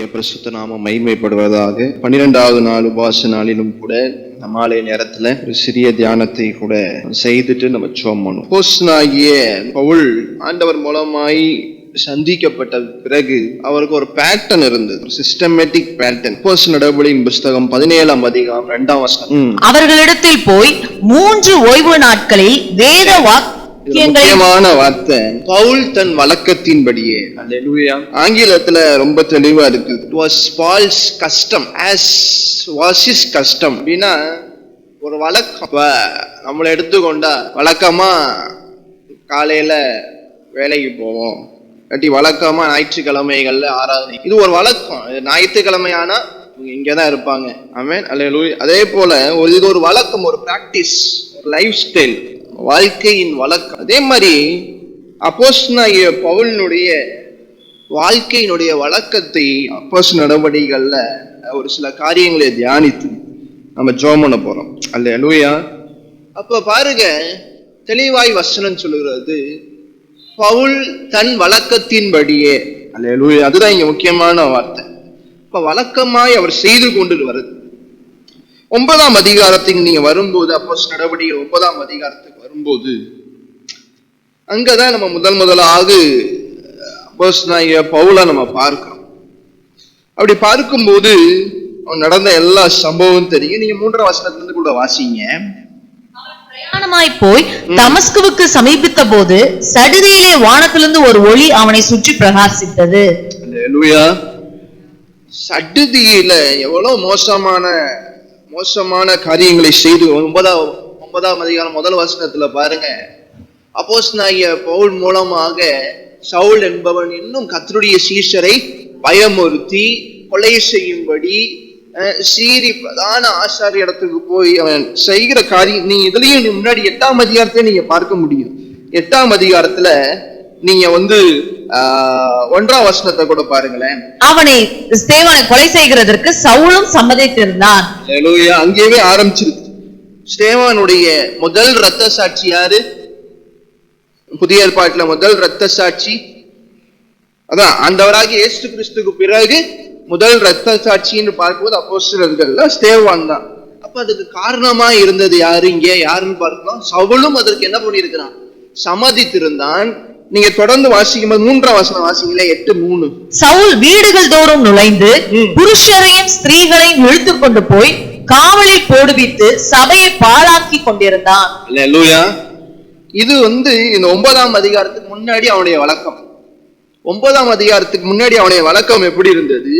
கர்த்தருடைய பரிசுத்த நாமம் மகிமைப்படுவதாக. 12வது நாள் உபவாச நாளிலும் கூட மாலை நேரத்துல ஒரு சிறிய தியானத்தை கூட செய்துட்டு நம்ம ஜெபம் பண்ணுவோம். அப்போஸ்தலனாகிய பவுல் ஆண்டவர் மூலமாய் சந்திக்கப்பட்ட பிறகு அவருக்கு ஒரு பேட்டர்ன் இருந்தது, ஒரு சிஸ்டமேட்டிக் பேட்டர்ன். அப்போஸ்தலர் நடபடியின் புஸ்தகம் 17ஆம் அதிகாரம் 2ஆம் வசனம். அவர்களிடத்தில் போய் 3 ஓய்வு நாட்களில் வேத முக்கியமான வார்த்தை, பவுல் தன் வழக்கத்தின்படியே. அல்லேலூயா. ஆங்கிலத்துல ரொம்ப தெளிவா இருக்கு. It was Paul's custom as was his custom. அப்படின்னா ஒரு வழக்கம். நம்மளை எடுத்துக்கொண்டா வழக்கமா காலையில வேலைக்கு போவோம், கட்டி வழக்கமா ஞாயிற்றுக்கிழமைகள்ல ஆராதனை. இது ஒரு வழக்கம். ஞாயிற்றுக்கிழமை ஆனா இங்கதான் இருப்பாங்க. ஆமென். அல்லேலூயா. அதே போல இது ஒரு வழக்கம், ஒரு பிராக்டிஸ், ஒரு லைஃப் ஸ்டைல், வாழ்க்கையின் வழக்கம். அதே மாதிரி அப்போஸ்தலனாகிய பவுலினுடைய வாழ்க்கையினுடைய வழக்கத்தை அப்போஸ்தலர் நடவடிக்கைகள்ல ஒரு சில காரியங்களை தியானித்து நம்ம ஜெபம் பண்ண போறோம். அல்லேலூயா. அப்ப பாருங்க, தெளிவாய் வசனம் சொல்லுகிறது, பவுல் தன் வழக்கத்தின்படியே. அல்லேலூயா. அதுதான் இங்க முக்கியமான வார்த்தை. இப்ப வழக்கமாய் அவர் செய்து கொண்டு வருது. 9ஆம் அதிகாரத்துக்கு நீங்க வரும்போது, அப்போஸ்தலர் நடவடிக்கை 9ஆம் அதிகாரத்துக்கு வரும்போது, அங்கதான் நம்ம முதலாக அப்போஸ்தலனாகிய பவுலை நம்ம பார்க்கிறோம். அப்படி பார்க்கும்போது நடந்த எல்லா சம்பவம் தெரியும். நீங்க 3ஆம் வசனத்திலிருந்து கூட வாசிங்க. பிரயாணமாய் போய் தமஸ்குவுக்கு சமீபித்த போது சடுதியிலே வானத்திலிருந்து ஒரு ஒளி அவனை சுற்றி பிரகாசித்தது. அல்லேலூயா. சடுதியில எவ்வளவு மோசமான காரியங்களை செய்து 9ஆம் அதிகாரம் 1 வசனத்துல பாருங்க, அப்போஸ்தலனாகிய பவுல் மூலமாக சவுல் என்பவன் இன்னும் கர்த்தருடைய சீஷரை பயமுறுத்தி கொலை செய்யும்படி சீரி பிரதான ஆசாரிய இடத்துக்கு போய் அவன் செய்கிற காரியம். நீங்க இதுலயும் முன்னாடி 8ஆம் அதிகாரத்தை நீங்க பார்க்க முடியும். 8ஆம் அதிகாரத்துல நீங்க 1ஆம் வசனத்தை கூட பாருங்களேன். அவனை ஸ்தேவானை கொலை செய்கிறதற்கு சவுலும் சம்மதித்திருந்தான். அல்லேலூயா. அங்கேயே ஆரம்பிச்சிருக்கு. ஸ்தேவானுடைய முதல் இரத்த சாட்சி யாரு? புதிய ஏற்பாட்டுல முதல் இரத்த சாட்சி அதான் ஆண்டவராகிய இயேசு கிறிஸ்துவுக்கு பிறகு முதல் இரத்த சாட்சின்னு பார்க்கும்போது அப்போஸ்தலர்கள்ல ஸ்தேவான் தான். அப்ப அதுக்கு காரணமா இருந்தது யாரு? இங்க யாருன்னு பார்க்கலாம். சவுலும் அதற்கு என்ன பண்ணியிருக்கிறான்? சம்மதித்திருந்தான். நீங்க தொடர்ந்து வாசிக்கும் போது 3ஆம் வசனம் வாசிங்களே, 8:3. சவுல் வீடுகள் தோறும் நுழைந்து புருஷரையும் ஸ்திரீகளையும் இழுத்து கொண்டு போய் காவலில் போடுவித்து சபையை பாழாக்கி கொண்டிருந்தான். அல்லேலூயா. இது இந்த 9ஆம் அதிகாரத்துக்கு முன்னாடி அவனுடைய வழக்கம். 9ஆம் அதிகாரத்துக்கு முன்னாடி அவனுடைய வழக்கம் எப்படி இருந்தது?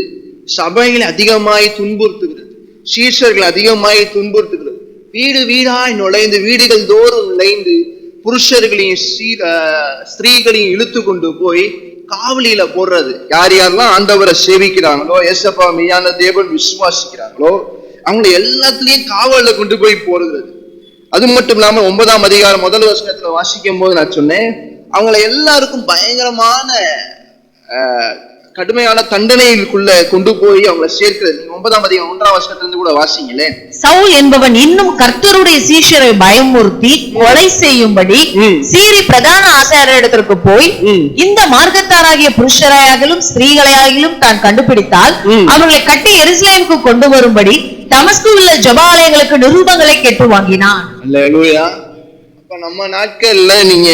சபைகளை அதிகமாய் துன்புறுத்துகிறது, சீஷர்கள் அதிகமாய் துன்புறுத்துகிறது. வீடு வீடாய் நுழைந்து, வீடுகள் தோறும் நுழைந்து புருஷர்களையும் ஸ்திரீகளையும் இழுத்து கொண்டு போய் காவலியில போடுறது. யாரெல்லாம் ஆண்டவரை சேவிக்கிறாங்களோ, ஏசப்பா மெய்யான தேவன் விசுவாசிக்கிறாங்களோ, அவங்களை எல்லாத்துலயும் காவல்ல கொண்டு போய் போடுகிறது. அது மட்டும் இல்லாம 9ஆம் அதிகாரம் 1 வசனத்துல வாசிக்கும் போது நான் சொன்னேன், அவங்களை எல்லாருக்கும் பயங்கரமான கடுமையான தண்டனைக்குள்ள கொண்டு போய் அவங்களை சேர்க்கிறது. நீங்க 9ஆம் அதிகாரம் 1ஆம் வசனத்திலிருந்து கூட வாசிங்களே. சவுல் என்பவன் இன்னும் கர்த்தருடைய சீஷரை பயமுறுத்தி கொலை செய்யும்படி சீரி பிரதான ஆசாரியரிடத்திற்கு போய் இந்த மார்க்கத்தாராகிய புருஷராயாகிலும் ஸ்திரீகளையாகிலும் தான் கண்டுபிடித்தால் அவர்களை கட்டி எருசலேமுக்கு கொண்டு வரும்படி தமஸ்குவுள்ள ஜெபாலயங்களுக்கு நிருபங்களை கேட்டு வாங்கினான். அல்லேலூயா. அப்ப நம்ம நாட்கள்ல நீங்க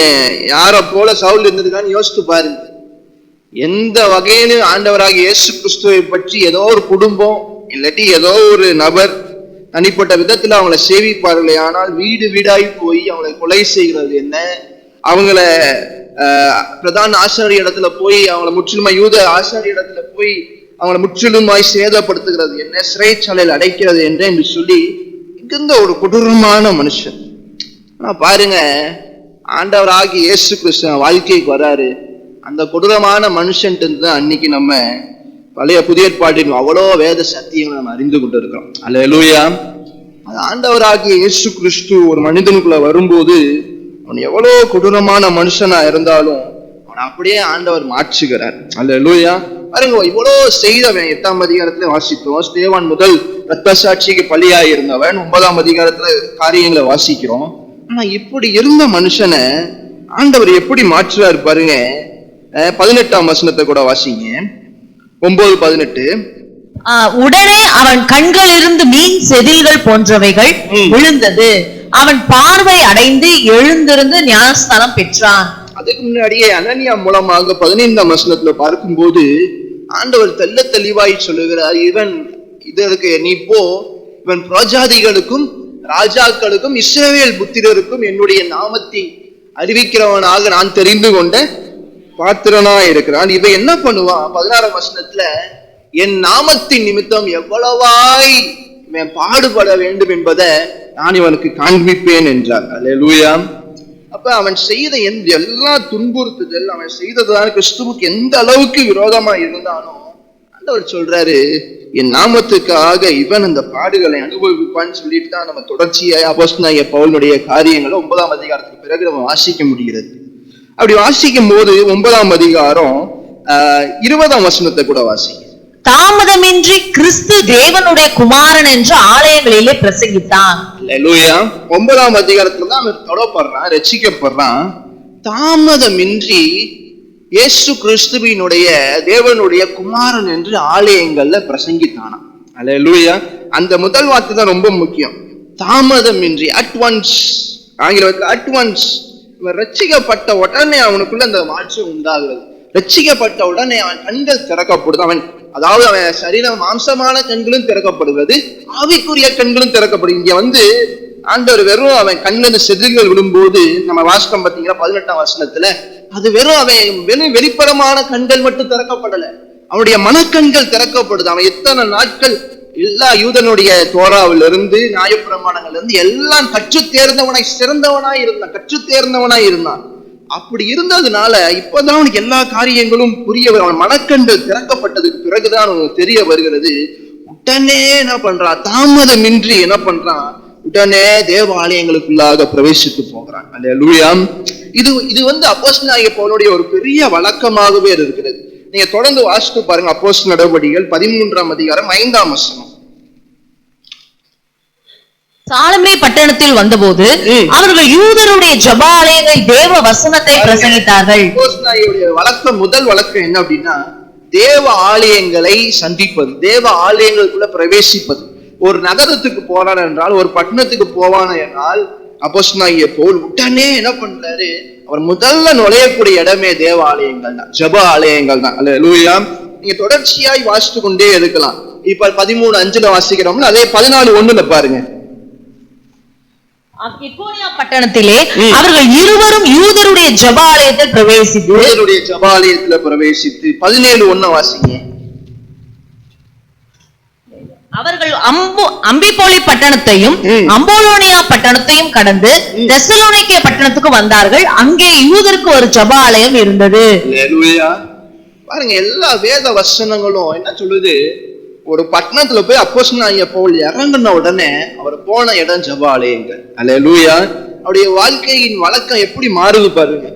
யார போல சவுல் இருந்திருக்கான்னு யோசித்து பாருங்க. எந்த வகையிலும் ஆண்டவராகிய இயேசு கிறிஸ்துவை பற்றி ஏதோ ஒரு குடும்பம் இல்லாட்டி ஏதோ ஒரு நபர் தனிப்பட்ட விதத்துல அவங்களை சேவிப்பார்களே, ஆனால் வீடு வீடாய் போய் அவங்களை கொலை செய்கிறது என்ன, அவங்கள பிரதான ஆசாரிய இடத்துல போய் அவங்களை முற்றிலுமாய் யூத ஆசாரிய இடத்துல போய் அவங்களை முற்றிலுமாய் சேதப்படுத்துகிறது என்ன, சிறைச்சாலையில் அடைக்கிறது என்ன என்று சொல்லி மிகுந்த ஒரு கொடூரமான மனுஷன். ஆனா பாருங்க, ஆண்டவராகிய இயேசு கிறிஸ்து வாழ்க்கைக்கு வராரு. அந்த கொடூரமான மனுஷன் தான் அன்னைக்கு நம்ம பழைய புதிய ஏற்பாட்டின் அவ்வளோ வேத சத்தியங்களை நம்ம அறிந்து கொண்டு இருக்கிறோம். அல்லேலூயா. அது ஆண்டவராகிய இயேசு கிறிஸ்து ஒரு மனிதனுக்குள்ள வரும்போது அவன் எவ்வளோ கொடூரமான மனுஷனா இருந்தாலும் அவன் அப்படியே ஆண்டவர் மாற்றுகிறார். அல்லேலூயா. பாருங்க, இவ்வளோ செய்தவன் 8ஆம் அதிகாரத்துல வாசித்தோம். ஸ்தேவான் முதல் இரத்த சாட்சிக்கு பலியாய் இருந்தவன். 9ஆம் அதிகாரத்துல காரியங்களை வாசிக்கிறோம். ஆனா இப்படி இருந்த மனுஷனை ஆண்டவர் எப்படி மாற்றுறாரு பாருங்க. 18ஆம் வசனத்தை கூட வாசிங்க. 9:18. உடனே அவன் கண்களிலிருந்து மீன் செதில்கள் போன்றவைகள் விழுந்தது. அவன் பார்வை அடைந்து எழுந்திருந்து ஞானஸ்தானம் பெற்றான். அதுக்கு முன்னாடியே அனனியா மூலமாக 15ஆம் வசனத்துல பார்க்கும்போது ஆண்டவர் தெளிவாய் சொல்லுகிறார், இவன் இதற்கு நீ போ, இவன் பிரஜாதிகளுக்கும் ராஜாக்களுக்கும் இஸ்ரவேல் புத்திரருக்கும் என்னுடைய நாமத்தை அறிவிக்கிறவனாக நான் தெரிந்து கொண்ட பாத்திரனா இருக்கிறான். இவன் என்ன பண்ணுவான்? 16ஆம் வசனத்துல என் நாமத்தின் நிமித்தம் எவ்வளவாய் இவன் பாடுபட வேண்டும் என்பதை நான் இவனுக்கு காண்பிப்பேன் என்றார். அல்லேலூயா. அப்ப அவன் செய்த எல்லா துன்புறுத்துதல், அவன் செய்ததுதான் கிறிஸ்துவுக்கு எந்த அளவுக்கு விரோதமா இருந்தானோ ஆண்டவர் சொல்றாரு, என் நாமத்துக்காக இவன் அந்த பாடுகளை அனுபவிப்பான்னு சொல்லிட்டு தான் நம்ம தொடர்ச்சியா அப்போஸ்தலனாகிய பவுலுடைய காரியங்களை 9ஆம் அதிகாரத்துக்கு பிறகு நம்ம வாசிக்க முடிகிறது. அப்படி வாசிக்கும் போது 9ஆம் அதிகாரம் 20ஆம் வசனத்தை கூட வாசிக்க, தாமதமின்றி கிறிஸ்து தேவனுடைய குமாரன் என்று ஆலயங்களிலே பிரசங்கித்தான். அல்லேலூயா. 9ஆம் அதிகாரத்துல தான் அவன் தொடப்படுறான், ரட்சிக்கப்படுறான். தாமதமின்றி இயேசு கிறிஸ்துவினுடைய தேவனுடைய குமாரன் என்று ஆலயங்கள்ல பிரசங்கித்தானா. அல்லேலூயா. அந்த முதல் வார்த்தை தான் ரொம்ப முக்கியம். தாமதமின்றி, அட்வான்ஸ். ஆங்கிலத்தில் அட்வான்ஸ். இவன் ரட்சிக்கப்பட்ட உடனே அவனுக்குள்ள அந்த மாற்றம் உண்டாகிறது. ரட்சிக்கப்பட்ட உடனே அவன் கண்கள் திறக்கப்படுது. அதாவது அவன் சரீரம் மாம்சமான கண்களும் திறக்கப்படுகிறது, ஆவிக்குரிய கண்களும் திறக்கப்படுது. இங்க ஆண்டவர் வெறும் அவன் கண்ணில் செதில்கள் விழும்போது நம்ம வாசகம் பார்த்தீங்கன்னா 18ஆம் வசனத்துல அது வெறும் வெளிப்புறமான கண்கள் மட்டும் திறக்கப்படல, அவனுடைய மனக்கண்கள் திறக்கப்படுது. அவன் எத்தனை நாட்கள் எல்லா யூதனுடைய தோராவிலிருந்து நியாயப்பிரமாணங்கள்ல இருந்து எல்லாம் கற்று தேர்ந்தவனாய் இருந்தான். அப்படி இருந்ததுனால இப்பதான் அவனுக்கு எல்லா காரியங்களும் புரிய, அவன் மனக்கண்கள் திறக்கப்பட்டதுக்கு பிறகுதான் அவனுக்கு தெரிய வருகிறது. உடனே என்ன பண்றான்? தாமதமின்றி என்ன பண்றான்? உடனே தேவாலயங்களுக்குள்ளாக பிரவேசித்து போகிறான். அல்லேலூயா. இது அப்போஸ்தலனாகிய பவுலுடைய ஒரு பெரிய வழக்கமாகவே இருக்கிறது. நீங்க தொடர்ந்து வாசித்து பாருங்க. அப்போஸ்தலர் நடவடிக்கைகள் 13ஆம் அதிகாரம் 5ஆம் வசனம். சாலமே பட்டணத்தில் வந்தபோது அவர்கள் யூதருடைய ஜெபாலயங்கள் தேவ வசனத்தை பிரசங்கித்தார்கள். முதல் வழக்கம் என்ன அப்படின்னா, தேவ ஆலயங்களை சந்திப்பது, தேவ ஆலயங்களுக்குள்ள பிரவேசிப்பது. ஒரு நகரத்துக்கு போறான் என்றால், ஒரு பட்டணத்துக்கு போவான என்றால், அப்போஸ்தலனாகிய பவுல் உடனே என்ன பண்றாரு? அவர் முதல்ல நுழையக்கூடிய இடமே தேவ ஆலயங்கள் தான், ஜெப ஆலயங்கள் தான். அல்லேலூயா. நீங்க தொடர்ச்சியாய் வாசித்து கொண்டே இருக்கலாம். இப்ப 13:5 வாசிக்கிறோம்ல, அதே 14:1 பாருங்க. பட்டணத்திலே அவர்கள் இருவரும் யூதருடைய ஜெபாலயத்தில் பிரவேசித்து 17:1 வாசிங்க. அவர்கள் அம்பிபோலி பட்டணத்தையும் அம்போலோனியா பட்டணத்தையும் கடந்து தெசலோனிக்கே பட்டணத்துக்கு வந்தார்கள். அங்கே யூதருக்கு ஒரு ஜெபாலயம் இருந்தது. பாருங்க, எல்லா வேத வசனங்களும் என்ன சொல்லுது? ஒரு பட்டணத்துல போய் அப்போஸ்தலனாகிய பவுல் இறங்கின உடனே அவர் போன இடம் ஜெபாலயங்கள். அல்லேலூயா. அவருடைய வாழ்க்கையின் வழக்கம் எப்படி மாறுது பாருங்க.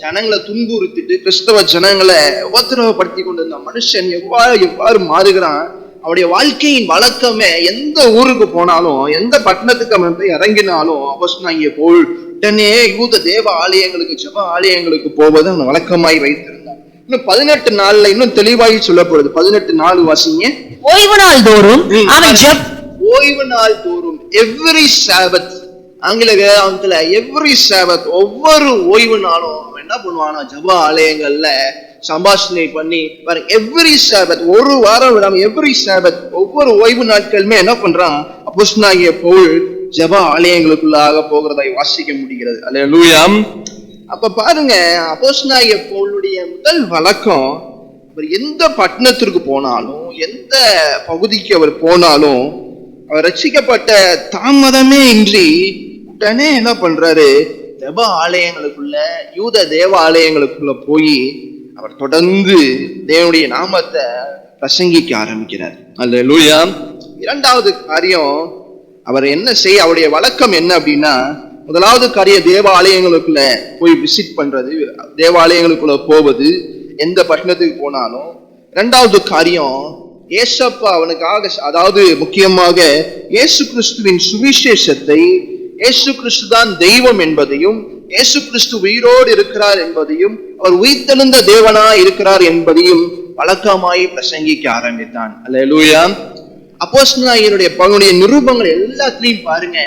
ஜனங்களை துன்புறுத்திட்டு கிறிஸ்தவ ஜனங்களை உபத்திரவப்படுத்தி கொண்டிருந்த மனுஷன் எவ்வாறு மாறுகிறான். அவருடைய வாழ்க்கையின் வழக்கமே எந்த ஊருக்கு போனாலும், எந்த பட்டணத்துக்கு அவன் போய் இறங்கினாலும் அப்போஸ்தலனாகிய பவுல் உடனே யூத தேவ ஆலயங்களுக்கு, ஜெப ஆலயங்களுக்கு போவது அவன் வழக்கமாய் வைத்திருந்தான். இன்னும் 18 நாள்ல இன்னும் தெளிவாகி சொல்லப்படுது. 18 வாசிங்க. ஓய்வு நாள் தோறும் எவ்ரி சாபத், ஆங்கிலத்துல எவ்ரி சாபத், ஒவ்வொரு ஓய்வு நாளும் அவன் என்ன பண்ணுவானா? ஜெப ஆலயங்கள்ல சம்பாஷணை பண்ணி பாருங்க. எவ்ரி சாபத், ஒரு வாரம் விடாம எவ்ரி சாபத், ஒவ்வொரு ஓய்வு நாட்களுமே என்ன பண்றான்? அப்போஸ்தலனாகிய பவுல் ஜெப ஆலயங்களுக்குள்ளாக போகிறதை வாசிக்க முடிகிறது. அல்லேலூயா. அப்ப பாருங்க, அப்போஸ்தலனாகிய பவுலுடைய முதல் வழக்கம், அவர் எந்த பட்டணத்திற்கு போனாலும், எந்த பகுதிக்கு அவர் போனாலும், அவர் ரட்சிக்கப்பட்ட தாமதமே இன்றி உடனே என்ன பண்றாரு? ஜெப ஆலயங்களுக்குள்ள, யூத தேவ ஆலயங்களுக்குள்ள போய் அவர் தொடர்ந்து தேவனுடைய நாமத்தை பிரசங்கிக்க ஆரம்பிக்கிறார். அல்லேலூயா. இரண்டாவது காரியம் அவர் என்ன செய்ய, அவருடைய வழக்கம் என்ன அப்படின்னா, முதலாவது காரியம் தேவ ஆலயங்களுக்குள்ள போய் விசிட் பண்றது, தேவாலயங்களுக்குள்ள போவது எந்த பட்டணத்துக்கு போனாலும். இரண்டாவது காரியம், ஏசப்பா அவனுக்காக, அதாவது முக்கியமாக இயேசு கிறிஸ்துவின் சுவிசேஷத்தை, இயேசு கிறிஸ்து தான் தெய்வம் என்பதையும், இயேசு கிறிஸ்து உயிரோடு இருக்கிறார் என்பதையும், அவர் உயிர்த்தெழுந்த தேவனா இருக்கிறார் என்பதையும் வழக்கமாய் பிரசங்கிக்க ஆரம்பித்தான். அல்லேலூயா. அப்போஸ்தலனாகிய பவுலுடைய நிருபங்கள் எல்லாத்துலயும் பாருங்க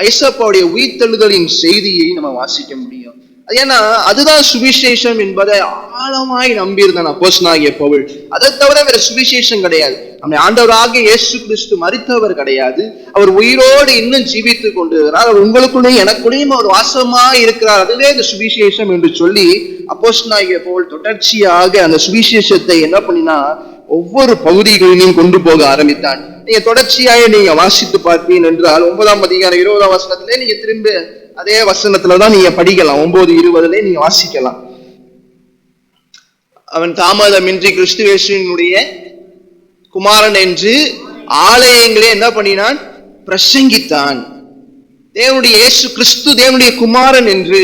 ஐசப்பாவுடைய உயிர்த்தெழுதலின் செய்தியை நம்ம வாசிக்க முடியும். ஏன்னா அதுதான் சுவிசேஷம் என்பதை ஆழமாய் நம்பியிருந்தான் அப்போஸ்தலனாகிய பவுல். அதை தவிர வேற சுவிசேஷம் கிடையாது. நம்ம ஆண்டவராகிய இயேசு கிறிஸ்து மரித்தவர் கிடையாது, அவர் உயிரோடு இன்னும் ஜீவித்துக் கொண்டிருக்கிறார், அவர் உங்களுக்குள்ளேயும் எனக்குள்ளேயும் அவர் வாசமாய் இருக்கிறார், அதுவே இந்த சுவிசேஷம் என்று சொல்லி அப்போஸ்தலனாகிய பவுல் தொடர்ச்சியாக அந்த சுவிசேஷத்தை என்ன பண்ணினா ஒவ்வொரு பகுதிகளிலும் கொண்டு போக ஆரம்பித்தான். நீங்க தொடர்ச்சியாக நீங்க வாசித்து பார்ப்பீங்க என்றால் 9ஆம் அதிகாரம் 20ஆம் வசனத்திலே நீங்க திரும்ப அதே வசனத்துலதான் நீங்க படிக்கலாம். 9:20 நீங்க வாசிக்கலாம். அவன் தாமதமின்றி கிறிஸ்து இயேசுவினுடைய குமாரன் என்று ஆலயங்களே என்ன பண்ணினான்? பிரசங்கித்தான். தேவனுடைய இயேசு கிறிஸ்து தேவனுடைய குமாரன் என்று,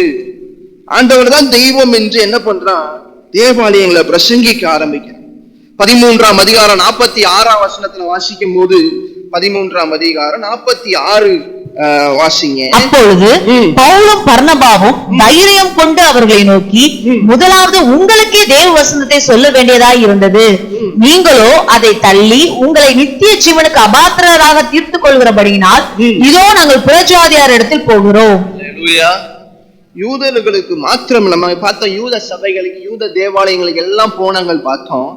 ஆண்டவர் தான் தெய்வம் என்று என்ன பண்றான்? தேவாலயங்களை பிரசங்கிக்க ஆரம்பிக்கிறான். 13ஆம் அதிகாரம் 46ஆம் வசனத்துல வாசிக்கும் போது 13ஆம் அதிகாரம் 46 வாசிங்க. அப்பொழுது பவுலும் பர்னபாவும் தைரியம் கொண்டு அவர்களை நோக்கி, முதலாவது உங்களுக்கே தேவ வசனத்தை சொல்ல வேண்டியதாய் இருந்தது, நீங்களோ அதை தள்ளி உங்களை நித்திய ஜீவனுக்கு அபாத்திரராக தீர்த்துக் கொள்கிறபடியினால் இதோ நாங்கள் புறஜாதியார் இடத்தில் போகிறோம். யூதர்களுக்கு மாத்திரம் நம்ம பார்த்தோம், யூத சபைகளுக்கு யூத தேவாலயங்களுக்கு எல்லாம் போனாங்கள் பார்த்தோம்.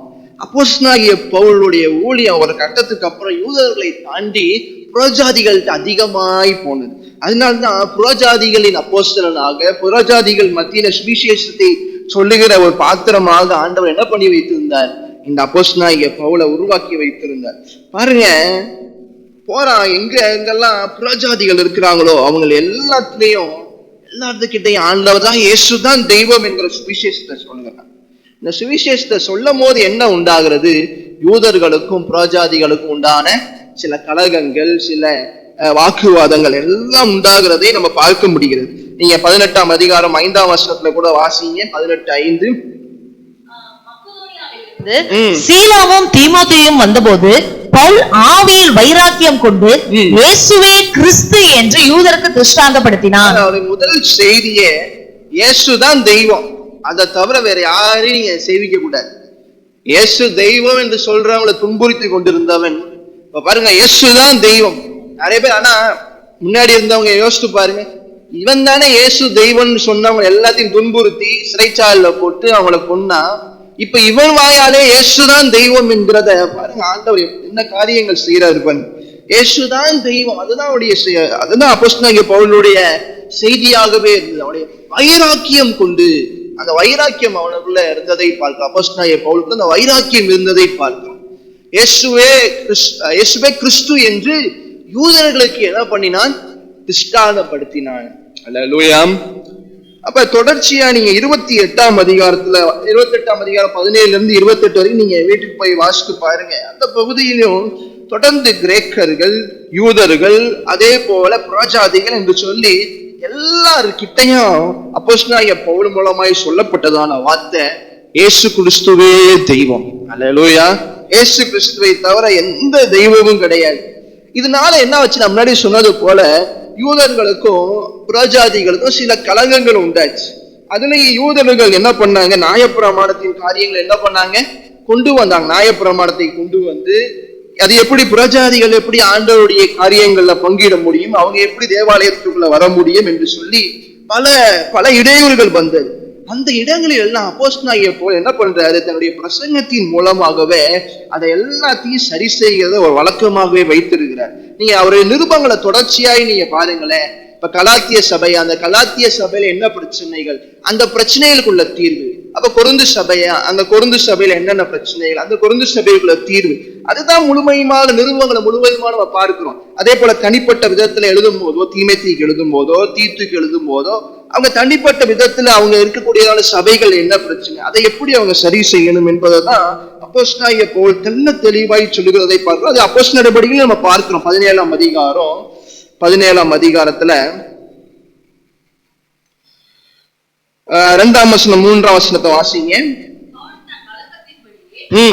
அப்போஸ்தலனாகிய பவுலுடைய ஊழியம் ஒரு கட்டத்துக்கு அப்புறம் யூதர்களை தாண்டி புறஜாதிகள்கிட்ட அதிகமாய் போனது. அதனால்தான் புறஜாதிகளின் அப்போஸ்தலனாக புறஜாதிகள் மத்தியில சுவிசேஷத்தை சொல்லுகிற ஒரு பாத்திரமாக ஆண்டவர் என்ன பண்ணி வைத்திருந்தார்? இந்த அப்போஸ்தலனாகிய பவுலை உருவாக்கி வைத்திருந்தார். பாருங்க, போறான் எங்கெல்லாம் புறஜாதிகள் இருக்கிறாங்களோ அவங்க எல்லாத்துக்கிட்டையும் ஆண்டவர் தான் இயேசு தான் தெய்வம் என்கிற சுவிசேஷத்தை சொல்லுகிறார். இந்த சுவிசேஷத்தை சொல்லும் போது என்ன உண்டாகிறது? யூதர்களுக்கும் புறஜாதிகளுக்கும் உண்டான சில கலகங்கள், சில வாக்குவாதங்கள் எல்லாம் உண்டாகிறதை நம்ம பார்க்க முடிகிறது. நீங்க 18ஆம் அதிகாரம் 5ஆம் வசனத்துல கூட வாசிங்க. 18:5. சீலாவும் தீமோத்தேயும் வந்தபோது பவுல் ஆவியில் வைராக்கியம் கொண்டு இயேசுவே கிறிஸ்து என்று யூதருக்கு திருஷ்டாந்தப்படுத்தினான். முதல் செய்தியே இயேசுதான் தெய்வம், அதை தவிர வேற யாரையும் நீங்க சேவிக்க கூடாது. இயேசு தெய்வம் என்று சொல்றவங்களை துன்புறுத்தி கொண்டிருந்தவன் இப்ப பாருங்க இயேசுதான் தெய்வம். நிறைய பேர் ஆனா முன்னாடி இருந்தவங்க யோசித்து பாருங்க, இவன் தானே இயேசு தெய்வம்னு சொன்னவங்க எல்லாத்தையும் துன்புறுத்தி சிறைச்சாலையில போட்டு அவங்கள கொன்னா, இப்ப இவன் வாயாலே இயேசுதான் தெய்வம் என்கிறத பாருங்க ஆண்டவர் என்ன காரியங்கள் செய்யறாரு பாருங்க. இயேசுதான் தெய்வம், அதுதான் அப்போஸ்தலனாகிய பவுலுடைய செய்தியாகவே இருந்தது. அவனுடைய வைராக்கியம் கொண்டு அந்த வைராக்கியம் அவனுக்குள்ள இருந்ததை பார்க்கலாம். அப்போஸ்தலனாகிய பவுலுக்கு அந்த வைராக்கியம் இருந்ததை பார்க்கலாம். இயேசுவே கிறிஸ்து என்று யூதர்களுக்கு என்ன பண்ணினான்? திருஷ்டாந்தப்படுத்தினான். அல்லேலூயா. அப்ப தொடர்ச்சியா நீங்க 28ஆம் அதிகாரத்துல 28ஆம் அதிகாரம் 17 28 வரைக்கும் நீங்க வீட்டுக்கு போய் வாசித்து பாருங்க. அந்த பகுதியிலும் தொடர்ந்து கிரேக்கர்கள், யூதர்கள், அதே போல புறஜாதிகள் என்று சொல்லி எல்லாருக்கிட்டையும் அப்போஸ்தலனாகிய பவுல் மூலமாய் சொல்லப்பட்டதான வார்த்தை இயேசு கிறிஸ்துவே தெய்வம். அல்லேலூயா. இயேசு கிறிஸ்துவை தவிர எந்த தெய்வமும் கிடையாது. இதனால என்ன வச்சு நான் முன்னாடி சொன்னது போல யூதர்களுக்கும் புறஜாதிகளுக்கும் சில கலங்கங்கள் உண்டாச்சு. அதுலயே யூதர்கள் என்ன பண்ணாங்க? நியாயப்பிரமாணத்தின் காரியங்கள் என்ன பண்ணாங்க? கொண்டு வந்தாங்க. நியாயப்பிரமாணத்தை கொண்டு வந்து அது எப்படி புறஜாதிகள் எப்படி ஆண்டவருடைய காரியங்கள்ல பங்கிட முடியும், அவங்க எப்படி தேவாலயத்துக்குள்ள வர முடியும் என்று சொல்லி பல இடையூறுகள் வந்தது. அந்த இடங்களில் எல்லாம் அப்போஸ்தலனாகிய பவுல் என்ன பண்றாரு? தன்னுடைய பிரசங்கத்தின் மூலமாகவே அதை எல்லாத்தையும் சரி செய்கிறத ஒரு வழக்கமாகவே வைத்திருக்கிறார். நீங்க அவருடைய நிருபங்களை தொடர்ச்சியாய் நீங்க பாருங்களேன். இப்ப கலாத்திய சபை, அந்த கலாத்திய சபையில என்ன பிரச்சனைகள், அந்த பிரச்சனைகளுக்குள்ள தீர்வு. அப்ப கொரிந்து சபையா, அந்த கொரிந்து சபையில என்னென்ன பிரச்சனைகள், அந்த கொரிந்து சபைக்குள்ள தீர்வு. அதுதான் முழுமையான நிருபங்களை முழுமையுமா நம்ம பார்க்கிறோம். அதே போல தனிப்பட்ட விதத்துல எழுதும் போதோ, தீமோத்தேயுக்கு எழுதும் போதோ, தீத்துக்கு எழுதும் போதோ, அவங்க தனிப்பட்ட விதத்துல அவங்க இருக்கக்கூடியதான சபைகள் என்ன பிரச்சனை, அதை எப்படி அவங்க சரி செய்யணும் என்பதை தான் அப்போஸ்தலனாகிய பவுல் தெளிவாய் சொல்லுகிறதை பார்க்கிறோம். அது அப்போஸ்தலர் நடபடிகள் நம்ம பார்க்கிறோம். 17ஆம் அதிகாரத்துல 2ஆம் வசனம் 3ஆம் வசனத்தை வாசிங்க.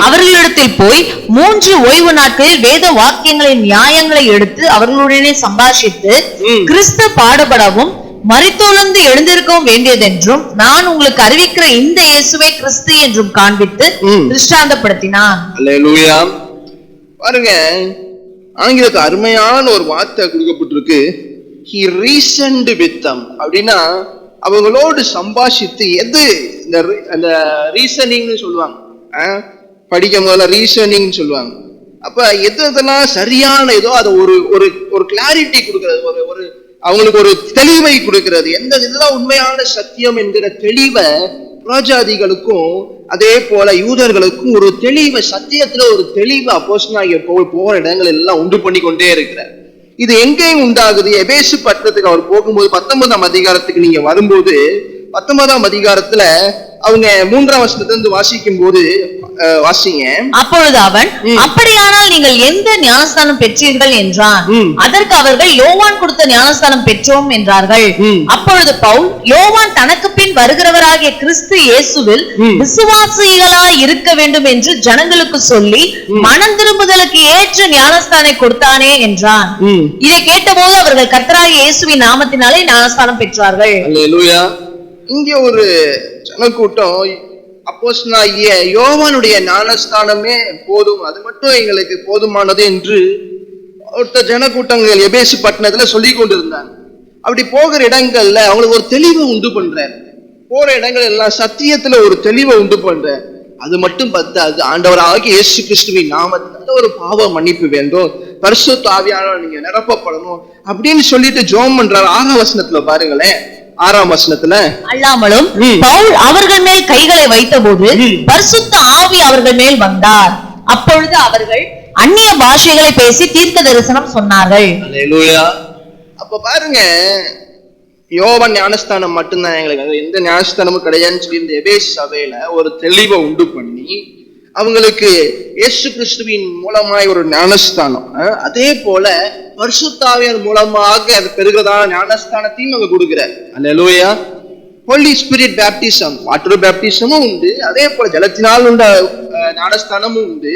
அவர்களிடத்தில் போய் 3 ஓய்வு நாட்களில் வேத வாக்கியங்களின் நியாயங்களை எடுத்து அவர்களுடனே சம்பாஷித்து கிறிஸ்து பாடுபடவும் மரித்தோலிருந்து எழுந்திருக்கவும் வேண்டியதென்றும் நான் உங்களுக்கு அறிவிக்கிற இந்த இயேசுவை கிறிஸ்து என்றும் காண்பித்து திருஷ்டாந்தப்படுத்தினான். அல்லேலூயா. பாருங்க, ஆங்கிலத்துல அருமையான ஒரு வார்த்தை கொடுக்கப்பட்டிருக்கு. He reasoned with them. அப்படின்னா அவங்களோடு சம்பாஷித்து, எது இந்த ரீசனிங்னு சொல்லுவாங்க, படிக்கும் போதுல ரீசனிங் சொல்லுவாங்க. அப்ப எதெல்லாம் சரியான ஏதோ அதை ஒரு கிளாரிட்டி கொடுக்கிறது, ஒரு அவங்களுக்கு ஒரு தெளிவை கொடுக்கிறது. இதெல்லாம் உண்மையான சத்தியம் என்கிற தெளிவை புறஜாதிகளுக்கும் அதே போல யூதர்களுக்கும் ஒரு தெளிவை, சத்தியத்துல ஒரு தெளிவை அப்போஸ்தலனாகிய பவுல் போகிற இடங்கள் எல்லாம் உண்டு பண்ணி கொண்டே இருக்கிறார். இது எங்கேயும் உண்டாகுது. எபேசு பட்டணத்துக்கு அவர் போகும்போது 19ஆம் அதிகாரத்துக்கு நீங்க வரும்போது 19ஆம் அதிகாரத்துல அவங்க 3ஆம் வசனத்திலிருந்து வாசிக்கும் போது வாசிங்க. அப்பொழுது அவன், அப்படியானால் நீங்கள் எந்த ஞானஸ்தானம் பெற்றீர்கள் என்றான். அதற்கு அவர்கள், யோவான் கொடுத்த ஞானஸ்தானம் பெற்றோம் என்றார்கள். அப்பொழுது பவுல், யோவான் தனக்கு பின் வருகிறவராகிய கிறிஸ்து இயேசுவில் விசுவாசிகளாய் இருக்க வேண்டும் என்று ஜனங்களுக்கு சொல்லி மனம் திரும்புதலுக்கு ஏற்ற ஞானஸ்தானை கொடுத்தானே என்றான். இதை கேட்டபோது அவர்கள் கர்த்தராகிய இயேசுவின் நாமத்தினாலே ஞானஸ்தானம் பெற்றார்கள். அல்லேலூயா. இங்க ஒரு ஜனக்கூட்டம் அப்போஸ்தலனாகிய யோவானுடைய ஞானஸ்தானமே போதும், அது மட்டும் எங்களுக்கு போதுமானது என்று ஒருத்த ஜனக்கூட்டங்கள் எபேசு பட்டணத்துல சொல்லி கொண்டிருந்தாங்க. அப்படி போகிற இடங்கள்ல அவங்களுக்கு ஒரு தெளிவை உண்டு பண்றாரு. போற இடங்கள் எல்லாம் சத்தியத்துல ஒரு தெளிவை உண்டு பண்ற. அது மட்டும் பத்தாது, ஆண்டவராகிய இயேசு கிறிஸ்துவின் நாமத்தினால ஒரு பாவ மன்னிப்பு வேண்டும், பரிசுத்த ஆவியானவர் நீங்க நிரப்பப்படணும் அப்படின்னு சொல்லிட்டு ஜெபம் பண்றாரு. 6ஆம் வசனத்துல பாருங்களேன். 6ஆம் வசனத்துல, அல்லாமலும் பவுல் அவர்கள் மேல் கைகளை வைத்தபோது பரிசுத்த ஆவி அவர்கள் மேல் வந்தார். அப்பொழுது அவர்கள் அந்நிய பாஷைகளை பேசி தீர்க்க தரிசனம் சொன்னார்கள். அல்லேலூயா. அப்ப பாருங்க, யோவான் ஞானஸ்தானம் மட்டும்தான் எங்களுக்கு, எந்த ஞானஸ்தானமும் கிடையாதுன்னு சொல்லி இந்த எபேசு சபையில ஒரு தெளிவை உண்டு பண்ணி அவங்களுக்கு இயேசு கிறிஸ்துவின் மூலமாய் ஒரு ஞானஸ்தானம், அதே போல பரிசுத்த ஆவியார் மூலமாக அது பெறுகிறதான ஞானஸ்தானத்தையும் அவங்க கொடுக்கிறார். அல்லேலூயா. ஹோலி ஸ்பிரிட் பேப்டிசம், வாட்டர் பேப்டிசமும் உண்டு, அதே போல ஜலத்தினால் உண்ட ஞானஸ்தானமும் உண்டு.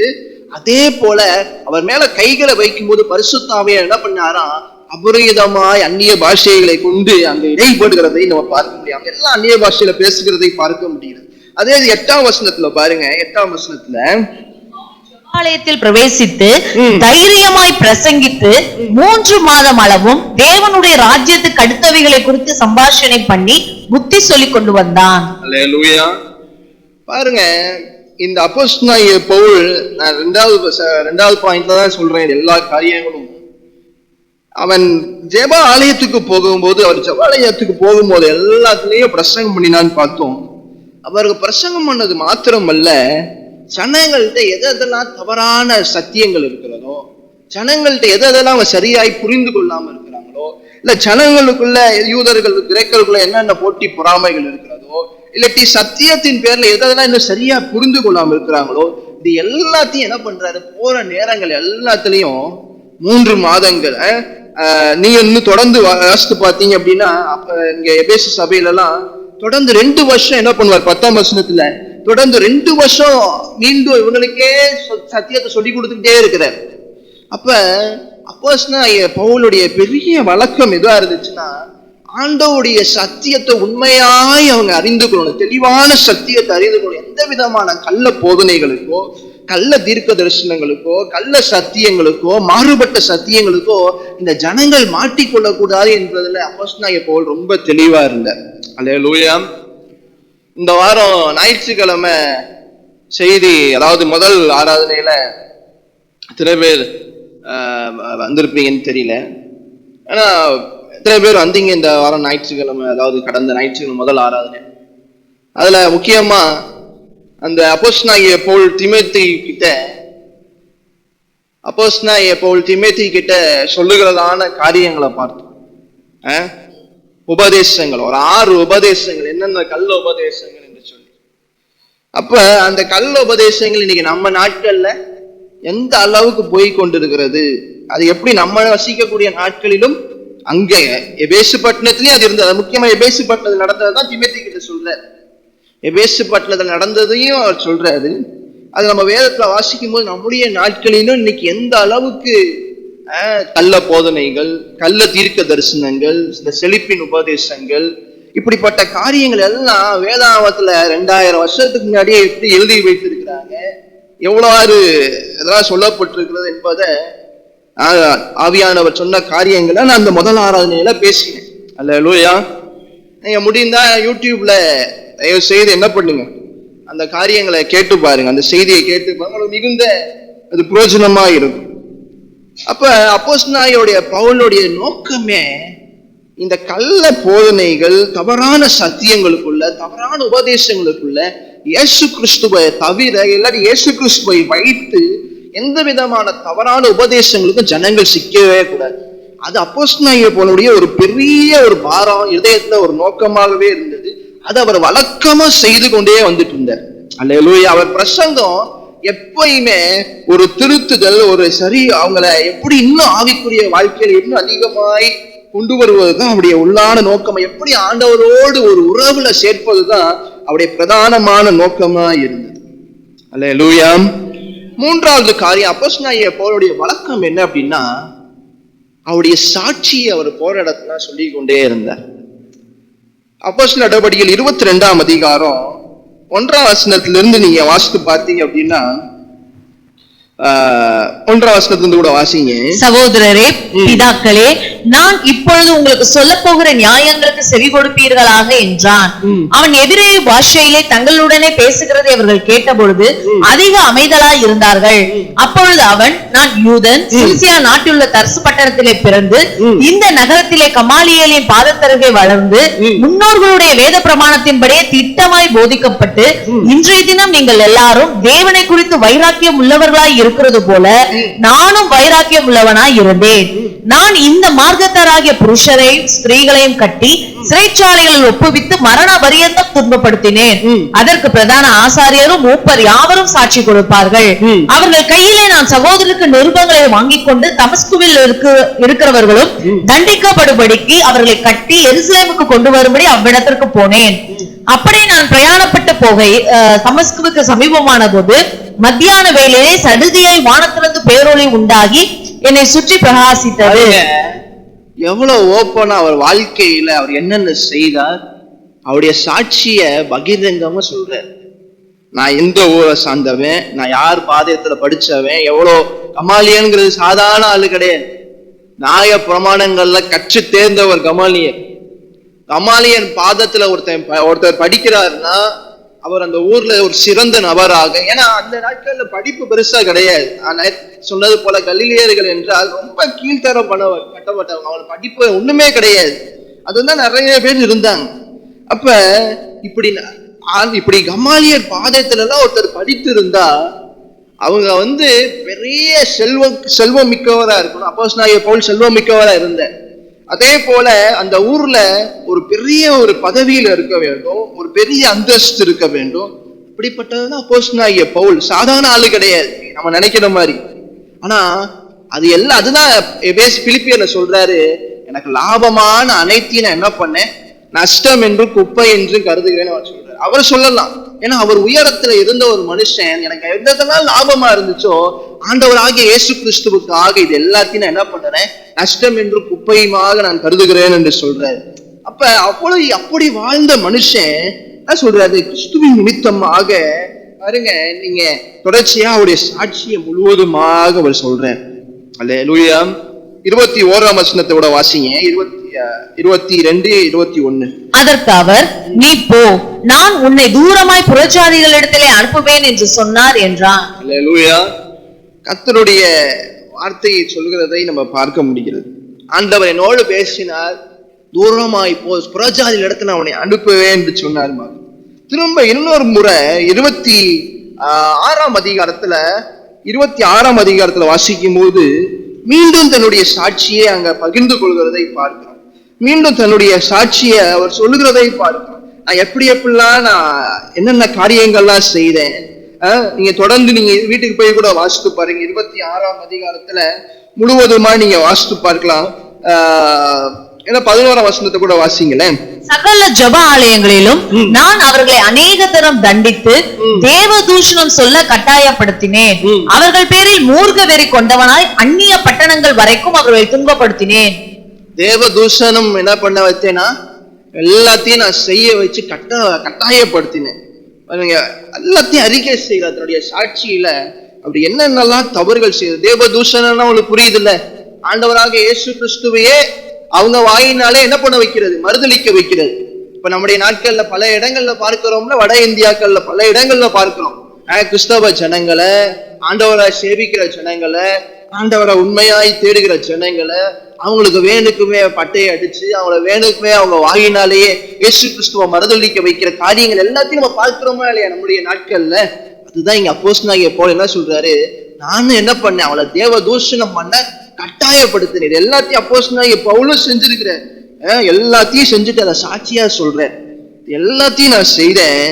அதே போல அவர் மேல கைகளை வைக்கும் போது பரிசுத்த ஆவியார் என்ன பண்ணாராம், அபரிதமாய் அந்நிய பாஷைகளை கொண்டு அங்க இடைப்படுகிறதை நம்ம பார்க்க முடியும். எல்லாம் அந்நிய பாஷையில பேசுகிறதை பார்க்க முடியுது. அதே 8ஆம் வசனத்துல பாருங்க. 8ஆம் வசனத்துல, ஆலயத்தில் பிரவேசித்து தைரியமாய் பிரசங்கித்து 3 மாதம் அளவும் தேவனுடைய ராஜ்யத்துக்கு அடுத்தவைகளை குறித்து சம்பாஷணை பண்ணி புத்தி சொல்லிக் கொண்டு வந்தான். அல்லேலூயா. பாருங்க, இந்த அப்போஸ்தலனாகிய பவுல், நான் ரெண்டாவது பாயிண்ட்ல தான் சொல்றேன் எல்லா காரியங்களும். அவன் ஜெப ஆலயத்துக்கு போகும்போது, அவர் ஜெப ஆலயத்துக்கு போகும்போது எல்லாத்துலயும் பிரசங்கம் பண்ணினான்னு பார்த்தோம். அவருக்கு பிரசங்கம் பண்ணது மாத்திரமல்ல, ஜனங்கள்கிட்ட எதெல்லாம் தவறான சத்தியங்கள் இருக்கிறதோ, ஜனங்கள்கிட்ட எதெல்லாம் அவன் சரியாய் புரிந்து கொள்ளாம இருக்கிறாங்களோ, இல்ல ஜனங்களுக்குள்ள யூதர்கள் கிரேக்கருக்குள்ள என்னென்ன போட்டி பொறாமைகள் இருக்கிறதோ, இல்லாட்டி சத்தியத்தின் பேர்ல எதெல்லாம் இன்னும் சரியா புரிந்து கொள்ளாம இருக்கிறாங்களோ, இது எல்லாத்தையும் என்ன பண்றாரு, போற நேரங்கள் எல்லாத்துலயும் 3 மாதங்கள் நீங்க இன்னும் தொடர்ந்து வாசித்து பார்த்தீங்க அப்படின்னா, இங்க எபேசு சபையில எல்லாம் தொடர்ந்து 2 வருஷம் என்ன பண்ணுவார், 10ஆம் வசனத்துல தொடர்ந்து 2 வருஷம் மீண்டும் இவங்களுக்கே சத்தியத்தை சொல்லி கொடுத்துக்கிட்டே இருக்கிறார். அப்ப அப்போஸ்தலனாகிய பவுலுடைய பெரிய வழக்கம் எதுவா இருந்துச்சுன்னா, ஆண்டவருடைய சத்தியத்தை உண்மையாய் அவங்க அறிந்து கொள்ளணும், தெளிவான சத்தியத்தை அறிந்து கொள்ளணும். எந்த விதமான கள்ள போதனைகளுக்கோ, கள்ள தீர்க்க தரிசனங்களுக்கோ, கள்ள சத்தியங்களுக்கோ, மாறுபட்ட சத்தியங்களுக்கோ இந்த ஜனங்கள் மாட்டிக்கொள்ளக்கூடாது என்பதுல அப்போஸ்தலனாகிய பவுல் ரொம்ப தெளிவா இருந்தார். அல்லேலூயா. இந்த வாரம் ஞாயிற்றுக்கிழமை செய்தி, அதாவது முதல் ஆராதனையில எத்தனை பேர் வந்திருப்பீங்கன்னு தெரியல, ஆனா எத்தனை பேர் வந்தீங்க இந்த வாரம் ஞாயிற்றுக்கிழமை, அதாவது கடந்த ஞாயிற்றுக்கிழமை முதல் ஆராதனை. அதுல முக்கியமா அந்த அப்போஸ்தலனாகிய பவுல் தீமோத்தேயு கிட்ட சொல்லுகிறதான காரியங்களை பார்த்தோம். உபதேசங்கள், ஒரு 6 உபதேசங்கள், என்னென்ன கள்ள உபதேசங்கள் என்று சொல்லி. அப்ப அந்த கள்ள உபதேசங்கள் இன்னைக்கு நம்ம நாட்கள்ல எந்த அளவுக்கு போய் கொண்டிருக்கிறது, அது எப்படி நம்ம வசிக்கக்கூடிய நாட்களிலும் அங்க எபேசு பட்டணத்திலயும் அது இருந்தது. முக்கியமா எபேசு பட்டணத்தில் நடந்ததுதான் தீமோத்தேயு கிட்ட சொல்ற. எபேசு பட்டணத்தில் நடந்ததையும் அவர் சொல்றாரு. அது நம்ம வேதத்துல வாசிக்கும் போது நம்முடைய நாட்களிலும் இன்னைக்கு எந்த அளவுக்கு கள்ள போதனைகள், கள்ள தீர்க்க தரிசனங்கள், இந்த செழிப்பின் உபதேசங்கள், இப்படிப்பட்ட காரியங்கள் எல்லாம் வேதாகமத்துல 2000 வருஷத்துக்கு முன்னாடியே எப்படி எழுதி வைத்திருக்கிறாங்க, எவ்வளவு இதெல்லாம் சொல்லப்பட்டிருக்கிறது என்பதை ஆவியானவர் சொன்ன காரியங்களை நான் அந்த முதல் ஆராதனையில பேசினேன். அல்லேலூயா. நீங்க முடிந்தா யூடியூப்ல தயவு செய்து என்ன பண்ணுங்க, அந்த காரியங்களை கேட்டு பாருங்க, அந்த செய்தியை கேட்டு பாருங்க, உங்களுக்கு மிகுந்த அது பிரயோஜனமா இருக்கும். அப்ப அப்போஸ்தலனாகிய பவுலுடைய நோக்கமே இந்த கள்ள போதனைகள், தவறான சத்தியங்களுக்குள்ள, தவறான உபதேசங்களுக்குள்ள இயேசு கிறிஸ்துவை தவிர எல்லாரும் இயேசு கிறிஸ்துவை வைத்து எந்த விதமான தவறான உபதேசங்களுக்கும் ஜனங்கள் சிக்கவே கூடாது. அது அப்போஸ்தலனாகிய பவுலுடைய ஒரு பெரிய ஒரு பாரம், இதயத்துல ஒரு நோக்கமாகவே இருந்தது. அது அவர் வழக்கமா செய்து கொண்டே வந்துட்டு இருந்தார். அல்லேலூயா. அவர் பிரசங்கம் எப்பயுமே ஒரு திருத்துதல், ஒரு சரி அவங்கள எப்படி இன்னும் ஆவிக்குரிய வாழ்க்கையில் இன்னும் அதிகமாய் கொண்டு வருவதுதான் அவருடைய உள்ளான நோக்கம். எப்படி ஆண்டவரோடு ஒரு உறவுல சேர்ப்பதுதான் அவருடைய பிரதானமான நோக்கமா இருந்தது. அல்லேலூயா. மூன்றாவது காரியம், அப்போஸ்தலனாகிய பவுலுடைய வழக்கம் என்ன அப்படின்னா, அவருடைய சாட்சியை அவர் போற இடத்துல சொல்லிக் கொண்டே இருந்தார். அப்போஸ்தலர் நடவடிக்கைகள் 22ஆம் அதிகாரம் 1ஆம் வசனத்திலிருந்து நீங்க வாசித்து பார்த்தீங்க அப்படின்னா, 1ஆம் வசனத்திலிருந்து கூட வாசிங்க. சகோதரரே, பிதாக்களே, நான் இப்பொழுது உங்களுக்கு சொல்ல போகிற நியாயங்களுக்கு செவி கொடுப்பீர்களாக என்றான். அவன் எதிரே பாஷையிலே தங்களுடனே பேசுகிறதை அவர்கள் கேட்டபொழுது அதிக அமைதலாய் இருந்தார்கள். அப்பொழுது அவன், நான் யூதன், சிலிசியா நாட்டிலுள்ள தர்சு பட்டணத்திலே பிறந்து இந்த நகரத்திலே கமாலியேலின் பாதத்தருகே வளர்ந்து முன்னோர்களுடைய வேத பிரமாணத்தின்படியே திட்டமாய் போதிக்கப்பட்டு இன்றைய தினம் நீங்கள் எல்லாரும் தேவனை குறித்து வைராக்கியம் உள்ளவர்களாய் இருக்கிறது போல நானும் வைராக்கியம் உள்ளவனாய் இருந்தேன். நான் இந்த மார்க்கத்தாராகிய புருஷரையும் ஸ்திரீகளையும் கட்டி சிறைச்சாலைகளில் ஒப்புவித்து மரண பரியந்தம் துன்பப்படுத்தினேன். அதற்கு பிரதான ஆசாரியரும் மூப்பர் யாவரும் சாட்சி கொடுப்பார்கள். அவர்கள் கையிலே நான் சகோதரருக்கு நிருபங்களை வாங்கிக் கொண்டு தமஸ்குவில் இருக்கிறவர்களும் தண்டிக்கப்படும்படிக்கு அவர்களை கட்டி எருசலேமுக்கு கொண்டு வரும்படி அவ்விடத்திற்கு போனேன். அப்படி நான் பிரயாணப்பட்டு போகை தமஸ்குவுக்கு சமீபமான போது மத்தியான வேளையிலே சடுதியாய் வானத்திலிருந்து பேரொளி உண்டாகி என்னை சுற்றி பிரகாசித்தது. எவ்வளவு ஓப்பனா அவர் வாழ்க்கையில அவர் என்னென்ன செய்தார், அவருடைய சாட்சிய பகிரங்கமா சொல்றார். நான் எந்த ஊரை சார்ந்தவன், நான் யார் பாதயத்துல படிச்சவன், எவ்வளவு கமாலியன்கிறது சாதாரண ஆளு கிடையாது. நியாய பிரமாணங்கள்ல கற்று தேர்ந்தவர் கமாலியன். கமாலியன் பாதத்துல ஒருத்தர் படிக்கிறாருன்னா அவர் அந்த ஊர்ல ஒரு சிறந்த நபராக, ஏன்னா அந்த நாட்கள்ல படிப்பு பெருசா கிடையாது. ஆனா சொன்னது போல கலிலியர்கள் என்றால் ரொம்ப கீழ்த்தரம் கட்டப்பட்டவங்க, அவங்களுக்கு படிப்பு ஒண்ணுமே கிடையாது. அதுதான் நிறைய பேர் இருந்தாங்க. அப்ப இப்படி கமாலியர் பாதத்துல எல்லாம் ஒருத்தர் படித்து இருந்தா அவங்க பெரிய செல்வம் மிக்கவரா இருக்கணும். அப்போஸ்தலனாகிய பவுல் செல்வம் மிக்கவரா இருந்தார். அதே போல அந்த ஊர்ல ஒரு பெரிய ஒரு பதவியில இருக்க வேண்டும், ஒரு பெரிய அந்தஸ்து இருக்க வேண்டும். இப்படிப்பட்டதுதான் அப்போஸ்தலனாகிய பவுல். சாதாரண ஆளு கிடையாது நம்ம நினைக்கிற மாதிரி. ஆனா அதுதான் பிலிப்பியர்ல சொல்றாரு, எனக்கு லாபமான அனைத்தையும் நான் என்ன பண்ணேன், நஷ்டம் என்று குப்பை என்று கருதுகிறேன்னு அவர் சொல்றாரு. அவர் சொல்லலாம், ஏன்னா அவர் உயரத்துல இருந்த ஒரு மனுஷன். எனக்கு எதெல்லாம் லாபமா இருந்துச்சோ ஆண்டவராகிய இயேசு கிறிஸ்துவுக்காக இது எல்லாத்தையும் நான் என்ன பண்றேன், நஷ்டம் என்று குப்பையுமாக நான் கருதுகிறேன் என்று சொல்றாரு. அப்ப அப்படி வாழ்ந்த மனுஷன் என்ன சொல்றாரு, கிறிஸ்துவின் நிமித்தமாக பாருங்க, நீங்க தொடர்ச்சியா அவருடைய சாட்சியை முழுவதுமாக அவர் சொல்றார். அல்லேலூயா. 21ஆம் வசனத்தோட வாசிங்க, 22, 21. அதற்கு அவர், நீ போ, நான் உன்னை தூரமாய் புறஜாதிகளிடத்திலே அனுப்புவேன் என்று சொன்னார் என்றான். அல்லேலூயா. கர்த்தருடைய வார்த்தையை சொல்கிறதை நம்ம பார்க்க முடிகிறது. ஆண்டவர் என்னோடு பேசினார், தூரமாய் போ, புறஜாதிகள் இடத்துல அவனை அனுப்புவேன் என்று சொன்னார். திரும்ப இன்னொரு முறை 26ஆம் அதிகாரத்துல வாசிக்கும் போது மீண்டும் தன்னுடைய சாட்சியை அங்க பகிர்ந்து கொள்கிறதை பார்க்கிறோம். மீண்டும் தன்னுடைய சாட்சியை அவர் சொல்லுகிறதை பார்க்கிறோம். நான் எப்படிலாம் நான் என்னென்ன காரியங்கள்லாம் செய்தேன். நீங்க தொடர்ந்து நீங்க வீட்டுக்கு போய் கூட வாசித்து பாருங்க. 26ஆம் அதிகாரத்துல முழுவதுமா நீங்க வாசித்து பார்க்கலாம். ஏன்னா 11ஆம் வசனத்தை கூட வாசிங்களேன். சகல ஜெப ஆலயங்களிலும் நான் அவர்களை அநேக தரம் தண்டித்து தேவ தூஷணம் சொல்ல கட்டாயப்படுத்தினேன். அவர்கள் பேரில் மூர்க்க வெறி கொண்டவனாய் அந்நிய பட்டணங்கள் வரைக்கும் அவர்களை துன்பப்படுத்தினேன். தேவ தூஷணம் என்ன பண்ண வச்சேன்னா எல்லாத்தையும் நான் செய்ய வச்சு கட்டாயப்படுத்தினேன். எல்லாத்தையும் அறிக்கை செய்யற தன்னுடைய சாட்சியில அப்படி என்னென்னலாம் தவறுகள் செய்யுது. தேவ தூஷணம்னா உங்களுக்கு புரியுது இல்ல? ஆண்டவராக இயேசு கிறிஸ்துவையே அவங்க வாயினாலே என்ன பண்ண வைக்கிறது? மறுதளிக்க வைக்கிறது. இப்ப நம்முடைய நாட்கள்ல பல இடங்கள்ல பார்க்கிறோம்ல, வட இந்தியாக்கள்ல பல இடங்கள்ல பார்க்கிறோம். கிறிஸ்தவ ஜனங்களை, ஆண்டவரை சேவிக்கிற ஜனங்களை, ஆண்டவரை உண்மையாய் தேடுகிற ஜனங்களை அவங்களுக்கு வேணுக்குமே பட்டையை அடிச்சு அவங்கள வேணுக்குமே அவங்க வாயினாலேயே இயேசு கிறிஸ்துவ மறுதளிக்க வைக்கிற காரியங்கள் எல்லாத்தையும் நம்ம பார்க்கிறோமா இல்லையா நம்முடைய நாட்கள்ல? அதுதான் இங்க அப்போஸ்தலனாகிய பவுல் என்ன சொல்றாரு, நானும் என்ன பண்ணேன், அவளை தேவ தூஷணம் பண்ண கட்டாயப்படுத்தினேன். எல்லாத்தையும் அப்போஸ்தலனாகிய பவுலும் செஞ்சிருக்கிறேன். எல்லாத்தையும் செஞ்சுட்டு அதை சாட்சியா சொல்றேன், எல்லாத்தையும் நான் செய்தேன்.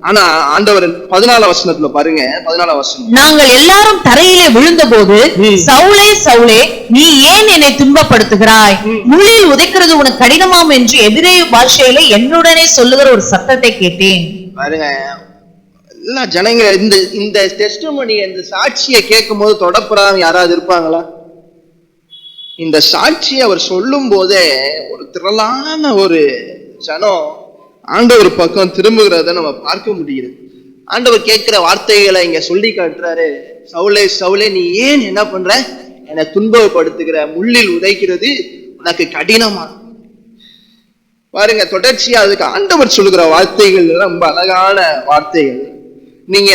ஆனா ஆண்டவர் 14ஆம் வசனத்துல பாருங்க, 14ஆம் வசனம், நாங்கள் எல்லாரும் தரையிலே விழுந்த போது சவுலே சவுலே நீ ஏன் என்னை துன்பப்படுத்துகிறாய், முள்ளில் உதைக்கிறது உனக்கு கடினமாம் என்று எபிரேய பாஷையில என்னுடனே சொல்லுகிற ஒரு சத்தத்தை கேட்டேன். பாருங்க, எல்லா ஜனங்க இந்த டெஸ்டிமனி, இந்த சாட்சியை கேட்கும் போது தொடப்புறாங்க யாராவது இருப்பாங்களா? இந்த சாட்சியை அவர் சொல்லும் போதே ஒரு திரளான ஒரு ஜனம் ஆண்டவர் பக்கம் திரும்புகிறத நம்ம பார்க்க முடியுது. ஆண்டவர் கேட்கிற வார்த்தைகளை இங்க சொல்லி காட்டுறாரு. சவுலே சவுலே நீ ஏன் என்ன பண்ற, என்னை துன்பப்படுத்துகிற, முள்ளில் உதைக்கிறது உனக்கு கடினமா. பாருங்க, தொடர்ச்சியா அதுக்கு ஆண்டவர் சொல்லுகிற வார்த்தைகள் ரொம்ப அழகான வார்த்தைகள். நீங்க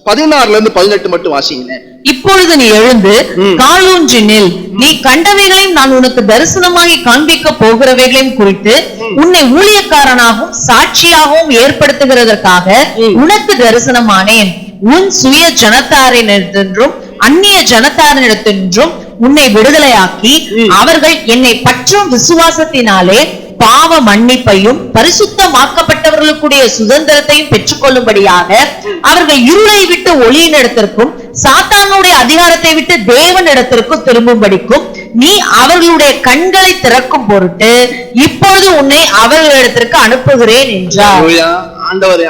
16-18 மட்டும் வாசிங்களேன். இப்பொழுது நீ எழுந்து காலூன்றி நில், நீ கண்டவைகளையும் நான் உனக்கு தரிசனமாகி காண்பிக்க போகிறவைகளையும் குறித்து உன்னை ஊழியக்காரனாகவும் சாட்சியாகவும் ஏற்படுத்துகிறதற்காக உனக்கு தரிசனமானேன். உன் சுய ஜனத்தாரினிடத்தின்றும் அந்நிய ஜனத்தாரினிடத்தின்றும் உன்னை விடுதலையாக்கி அவர்கள் என்னை பற்றும் விசுவாசத்தினாலே பாவ மன்னிப்பையும் பரிசுத்தமாக்கப்பட்டவர்களுக்குடைய சுதந்திரத்தையும் பெற்றுக் கொள்ளும்படியாக அவர்கள் இருளை விட்டு ஒளியின் இடத்திற்கும் சாத்தானுடைய அதிகாரத்தை விட்டு தேவன் இடத்திற்கும் திரும்பும்படிக்கும் நீ அவர்களுடைய கண்களை திறக்கும் பொருட்டு இப்பொழுது உன்னை அவர்களிடத்திற்கு அனுப்புகிறேன் என்றார்.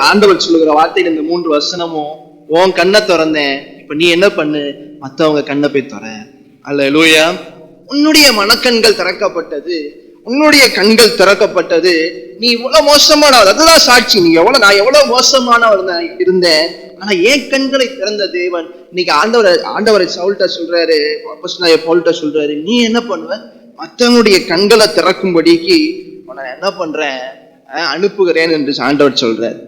ஆண்டவர் சொல்லுகிற வார்த்தைகள் இந்த 3 வசனமும், உன் கண்ணை திறந்தேன், இப்ப நீ என்ன பண்ணு, மத்தவங்க கண்ணை போய் திற. அல்லேலூயா. உன்னுடைய மனக்கண்கள் திறக்கப்பட்டது, உன்னுடைய கண்கள் திறக்கப்பட்டது. நீ இவ்வளவு மோசமானவர், அதுதான் சாட்சி. நீ நான் எவ்வளவு மோசமானவர் இருந்தேன், ஆனா என் கண்களை திறந்த தேவன். இன்னைக்கு ஆண்டவரை சவுல்ட்ட சொல்றாரு, அப்போஸ்தலனாகிய பவுல்ட்ட சொல்றாரு, நீ என்ன பண்ணுவ, மற்றவனுடைய கண்களை திறக்கும்படிக்கு உன்னை என்ன பண்றேன், அனுப்புகிறேன் என்று ஆண்டவர் சொல்றாரு.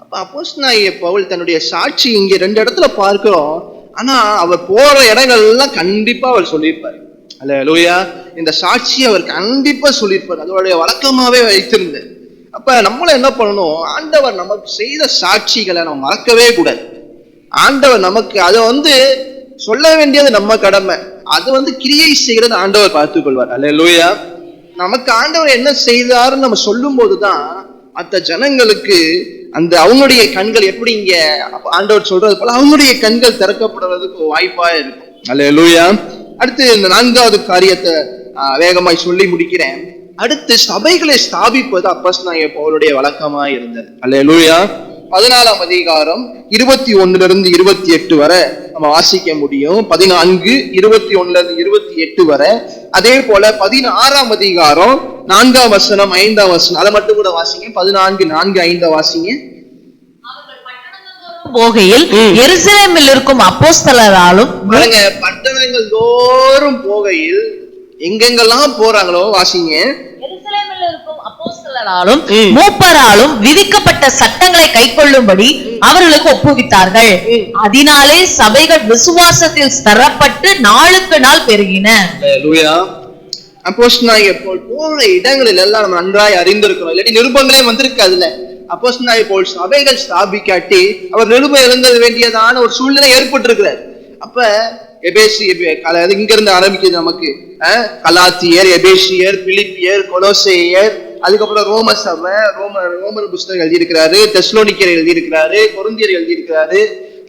அப்ப அப்போஸ்தலனாகிய பவுல் தன்னுடைய சாட்சி இங்க 2 இடத்துல பார்க்கிறோம். ஆனா அவர் போற இடங்கள் எல்லாம் கண்டிப்பா அவர் சொல்லியிருப்பாரு. அல்லேலூயா. இந்த சாட்சியை அவர் கண்டிப்பா சொல்லியிருப்பார், அதோடைய வழக்கமாவே வைத்திருந்தார். அப்ப நம்மளும் என்ன பண்ணணும், ஆண்டவர் நமக்கு செய்த சாட்சிகளை நம்ம மறக்கவே கூடாது. ஆண்டவர் நமக்கு அதை சொல்ல வேண்டியது நம்ம கடமை, அது கிரியை செய்கிறது ஆண்டவர் பார்த்துக் கொள்வார். அல்லேலூயா. நமக்கு ஆண்டவர் என்ன செய்தாருன்னு நம்ம சொல்லும் போதுதான் மற்ற ஜனங்களுக்கு அவங்களுடைய கண்கள் எப்படி இங்க ஆண்டவர் சொல்றது போல அவங்களுடைய கண்கள் திறக்கப்படுறதுக்கு வாய்ப்பா இருக்கும். அல்லேலூயா. அடுத்து இந்த 4வது காரியத்தை வேகமாய் சொல்லி முடிக்கிறேன். அடுத்து சபைகளை ஸ்தாபிப்பது அப்போஸ்தலனாகிய பவுலுடைய வழக்கமா இருந்தது. அல்லேலூயா. 14ஆம் அதிகாரம் 21-28 வரை நம்ம வாசிக்க முடியும். 14, 21-28 வரை. அதே போல 16ஆம் அதிகாரம் 4ஆம் வசனம் 5ஆம் வசனம் அதை மட்டும் கூட வாசிங்க. 14, 4, 5 வாசிங்க. போகையில் எருசலேமில் இருக்கும் அப்போஸ்தலராலும், பட்டணங்கள் தோறும் போகையில் எங்கெங்கெல்லாம் போறாங்களோ வாசிங்க. எருசலேமில் இருக்கும் அப்போஸ்தலராலும் மூப்பராலும் விதிக்கப்பட்ட சட்டங்களை கைக்கொள்ளும்படி அவர்களுக்கு ஒப்புவித்தார்கள். அதனாலே சபைகள் விசுவாசத்தில் ஸ்திரப்பட்டு நாளுக்கு நாள் பெருகின. அப்போஸ்தலனாகிய பவுல் போற இடங்களில் எல்லாம் நம்ம நன்றாய் அறிந்திருக்கிறோம். இல்லாட்டி நிருபங்களே வந்திருக்காதுல்ல. அப்போஸ்தலனாகிய பவுல் சபைகள் ஸ்தாபிக்காட்டி அவர் நிருபம் எழுத வேண்டியதான ஒரு சூழ்நிலை ஏற்பட்டிருக்கிறார். அப்ப இங்க இருந்து ஆரம்பிக்குது நமக்கு கலாத்தியர், எபேசியர், பிலிப்பியர், கொலோசேயர், அதுக்கப்புறம் ரோம சபை, ரோமர் புஸ்தகம் எழுதியிருக்கிறாரு, தெசலோனிக்கர் எழுதியிருக்கிறாரு, கொரிந்தியர் எழுதியிருக்கிறாரு.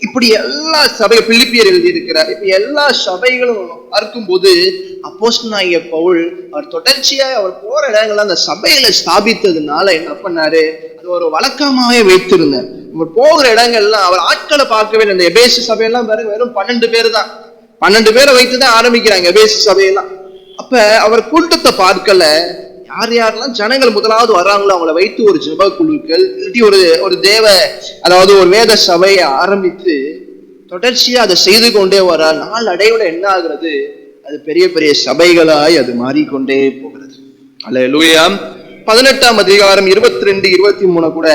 இப்படி எல்லா சபை பிலிப்பியர் எழுதி இருக்கிறார். இப்ப எல்லா சபைகளும் பார்க்கும்போது அப்போஸ்தலனாகிய பவுல் அவர் தொடர்ச்சியா அவர் போற இடங்கள்ல அந்த சபைகளை ஸ்தாபித்ததுனால என்ன பண்ணாரு, அது ஒரு வழக்கமாவே வைத்திருந்தார். அவர் போகிற இடங்கள்லாம் அவர் ஆட்களை பார்க்கவே இல்லை. இந்த எபேசு சபையெல்லாம் வெறும் 12 பேர் தான், 12 பேரை வைத்துதான் ஆரம்பிக்கிறாங்க எபேசு சபையெல்லாம். அப்ப அவர் கூட்டத்தை பார்க்கல, யார் யாரெல்லாம் ஜனங்கள் முதலாவது வர்றாங்களோ அவங்களை வைத்து ஒரு ஜெப குழுக்கள் ஒரு தேவ அதாவது ஒரு வேத சபையை ஆரம்பித்து தொடர்ச்சியா அதை செய்து கொண்டே வர நாள் அடைவுல என்ன ஆகுறது, அது பெரிய பெரிய சபைகளாய் அது மாறிக்கொண்டே போகிறது. அல்லேலூயா. 18ஆம் அதிகாரம் 22, 23 கூட